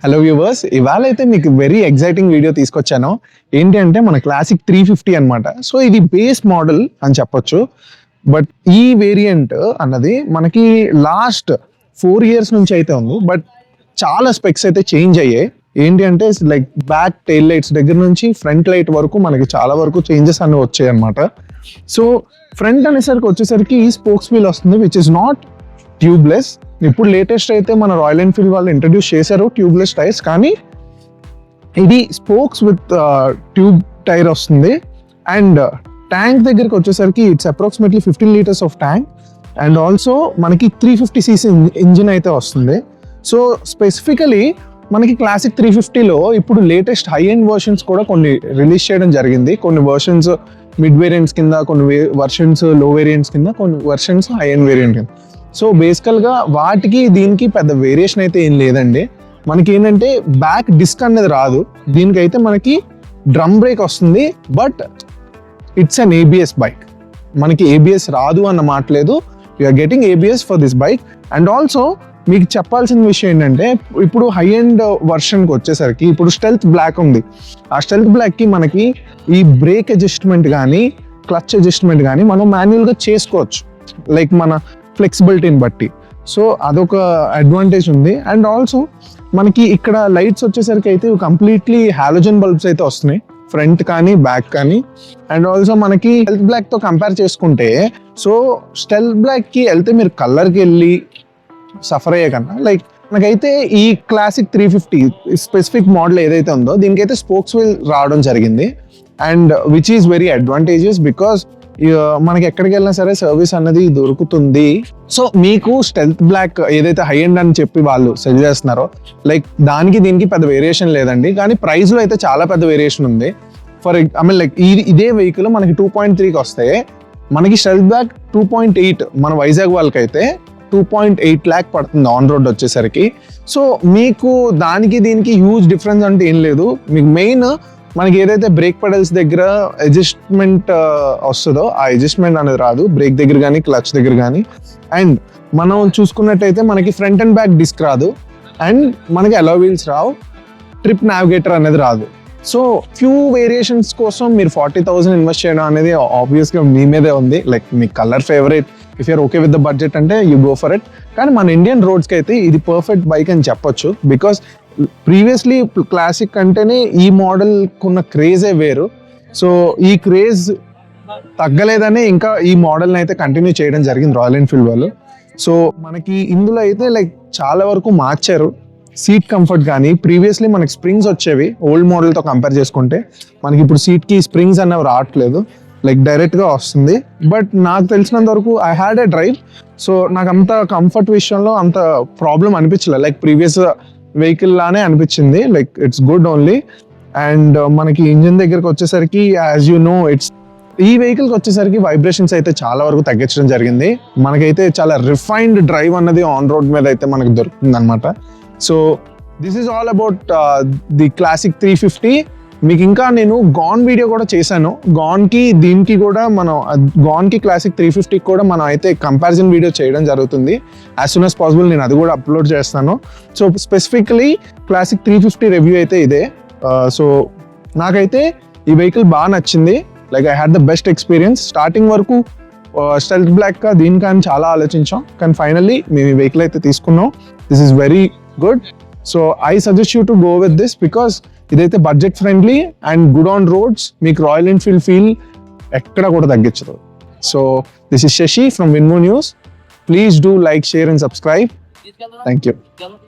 Hello viewers, ఇవాళ అయితే మీకు వెరీ ఎగ్జైటింగ్ వీడియో తీసుకొచ్చాను. ఏంటి అంటే మన క్లాసిక్ 350 అనమాట. సో ఇది బేస్ మోడల్ అని చెప్పొచ్చు. బట్ ఈ వేరియంట్ అన్నది మనకి లాస్ట్ 4 years నుంచి అయితే ఉంది. బట్ చాలా స్పెక్స్ అయితే చేంజ్ అయ్యాయి. ఏంటి అంటే లైక్ బ్యాక్ టెయిల్ లైట్స్ దగ్గర నుంచి ఫ్రంట్ లైట్ వరకు మనకి చాలా వరకు చేంజెస్ అన్ని వచ్చాయి అనమాట. సో ఫ్రంట్ అనేసరికి వచ్చేసరికి ఈ స్పోక్స్ వీల్ వస్తుంది, విచ్ ఇస్ నాట్ ట్యూబ్లెస్. ఇప్పుడు లేటెస్ట్ అయితే మన రాయల్ ఎన్ఫీల్డ్ వాళ్ళు ఇంట్రడ్యూస్ చేశారు ట్యూబ్లెస్ టైర్స్, కానీ ఇది స్పోక్స్ విత్ ట్యూబ్ టైర్ వస్తుంది. అండ్ ట్యాంక్ దగ్గరికి వచ్చేసరికి it's approximately 15 liters of tank. And also మనకి 350cc ఇంజిన్ అయితే వస్తుంది. సో స్పెసిఫికలీ మనకి క్లాసిక్ 350లో ఇప్పుడు లేటెస్ట్ హై ఎండ్ వర్షన్స్ కూడా కొన్ని రిలీజ్ చేయడం జరిగింది. కొన్ని వర్షన్స్ మిడ్ వేరియంట్స్ కింద, కొన్ని వర్షన్స్ లో వేరియంట్స్ కింద, కొన్ని వర్షన్స్ హై ఎండ్ వేరియంట్ కింద. సో బేసికల్గా వాటికి దీనికి పెద్ద వేరియేషన్ అయితే ఏం లేదండి. మనకి ఏంటంటే బ్యాక్ డిస్క్ అనేది రాదు, దీనికైతే మనకి డ్రమ్ బ్రేక్ వస్తుంది. But it's an ABS bike. మనకి ABS రాదు అన్న మాట లేదు, you're getting ABS for this bike. And also మీకు చెప్పాల్సిన విషయం ఏంటంటే ఇప్పుడు హై ఎండ్ వర్షన్కి వచ్చేసరికి ఇప్పుడు స్టెల్త్ బ్లాక్ ఉంది. ఆ స్టెల్త్ బ్లాక్కి మనకి ఈ బ్రేక్ అడ్జస్ట్మెంట్ కానీ క్లచ్ అడ్జస్ట్మెంట్ కానీ మనం మాన్యువల్గా చేసుకోవచ్చు, లైక్ మన ఫ్లెక్సిబిలిటీని బట్టి. సో అదొక అడ్వాంటేజ్ ఉంది. అండ్ ఆల్సో మనకి ఇక్కడ లైట్స్ వచ్చేసరికి అయితే కంప్లీట్లీ హాలోజన్ బల్బ్స్ అయితే వస్తున్నాయి, ఫ్రంట్ కానీ బ్యాక్ కానీ. అండ్ ఆల్సో మనకి స్టెల్త్ బ్లాక్తో కంపేర్ చేసుకుంటే, సో స్టెల్త్ బ్లాక్కి వెళ్తే మీరు కలర్కి వెళ్ళి సఫర్ అయ్యే కన్నా, లైక్ మనకైతే ఈ క్లాసిక్ 350 స్పెసిఫిక్ మోడల్ ఏదైతే ఉందో దీనికైతే స్పోక్స్ వీల్ రావడం జరిగింది. And which is very advantages because మనకి ఎక్కడికి వెళ్ళినా సరే సర్వీస్ అన్నది దొరుకుతుంది. సో మీకు స్టెల్త్ బ్లాక్ ఏదైతే హై ఎండ్ అని చెప్పి వాళ్ళు సెల్ చేస్తున్నారో, లైక్ దానికి దీనికి పెద్ద వేరియేషన్ లేదండి, కానీ ప్రైస్లో అయితే చాలా పెద్ద వేరియేషన్ ఉంది. లైక్ ఇదే వెహికల్ మనకి 2.3కి వస్తే మనకి స్టెల్త్ బ్లాక్ 2.8 మన వైజాగ్ వాళ్ళకైతే 2.8 lakh పడుతుంది ఆన్ రోడ్ వచ్చేసరికి. సో మీకు దానికి దీనికి హ్యూజ్ డిఫరెన్స్ అంటే ఏం లేదు. మీకు మెయిన్ మనకి ఏదైతే బ్రేక్ పెడల్స్ దగ్గర అడ్జస్ట్మెంట్ వస్తుందో ఆ అడ్జస్ట్మెంట్ అనేది రాదు, బ్రేక్ దగ్గర కానీ క్లచ్ దగ్గర కానీ. అండ్ మనం చూసుకున్నట్టయితే మనకి ఫ్రంట్ అండ్ బ్యాక్ డిస్క్ రాదు, అండ్ మనకి అలో వీల్స్ రావు, ట్రిప్ నావిగేటర్ అనేది రాదు. సో ఫ్యూ వేరియేషన్స్ కోసం మీరు 40,000 ఇన్వెస్ట్ చేయడం అనేది ఆబ్వియస్గా మీ మీదే ఉంది. Like me colour favourite, if you're okay with the budget అంటే యూ గో ఫర్ ఇట్. కానీ మన ఇండియన్ రోడ్స్కి అయితే ఇది పర్ఫెక్ట్ బైక్ అని చెప్పొచ్చు. బికాస్ ప్రీవియస్లీ క్లాసిక్ అంటేనే ఈ మోడల్కున్న క్రేజే వేరు. సో ఈ క్రేజ్ తగ్గలేదనే ఇంకా ఈ మోడల్ని అయితే కంటిన్యూ చేయడం జరిగింది రాయల్ ఎన్ఫీల్డ్ వాళ్ళు. సో మనకి ఇందులో అయితే లైక్ చాలా వరకు మార్చారు సీట్ కంఫర్ట్ కానీ. ప్రీవియస్లీ మనకి స్ప్రింగ్స్ వచ్చేవి ఓల్డ్ మోడల్తో కంపేర్ చేసుకుంటే, మనకి ఇప్పుడు సీట్కి స్ప్రింగ్స్ అనేవి రావట్లేదు, లైక్ డైరెక్ట్గా వస్తుంది. బట్ నాకు తెలిసినంత వరకు I had a drive, so నాకు అంత కంఫర్ట్ విషయంలో అంత ప్రాబ్లం అనిపించలేదు, లైక్ ప్రీవియస్ వెహికల్ లానే అనిపించింది. Like it's good only. And మనకి ఇంజిన్ దగ్గరకు వచ్చేసరికి యాజ్ యూ నో ఈ వెహికల్కి వచ్చేసరికి వైబ్రేషన్స్ అయితే చాలా వరకు తగ్గించడం జరిగింది. మనకైతే చాలా రిఫైన్డ్ డ్రైవ్ అన్నది ఆన్ రోడ్ మీద అయితే మనకు దొరుకుతుంది అనమాట. So this is all about the classic 350. మీకు ఇంకా నేను గాన్ వీడియో కూడా చేశాను. గాన్కి దీనికి కూడా మనం గాన్కి క్లాసిక్ 350కి కూడా మనం అయితే కంపారిజన్ వీడియో చేయడం జరుగుతుంది. యాజ్ సూన్ యాజ్ పాసిబుల్ నేను అది కూడా అప్లోడ్ చేస్తాను. సో స్పెసిఫికలీ క్లాసిక్ 350 రివ్యూ అయితే ఇదే. సో నాకైతే ఈ వెహికల్ బాగా నచ్చింది. Like I had the best experience. Starting వరకు స్టెల్త్ బ్లాక్గా దీనికని చాలా ఆలోచించాం, కానీ ఫైనల్లీ మేము ఈ వెహికల్ అయితే తీసుకున్నాం. This is very good. So I suggest you to go with this because ఇదైతే budget friendly and good on roads. మీకు రాయల్ ఎన్ఫీల్డ్ ఫీల్ ఎక్కడ కూడా తగ్గించదు. So this is Shashi from విన్మో news. Please do like, share and subscribe. Thank you.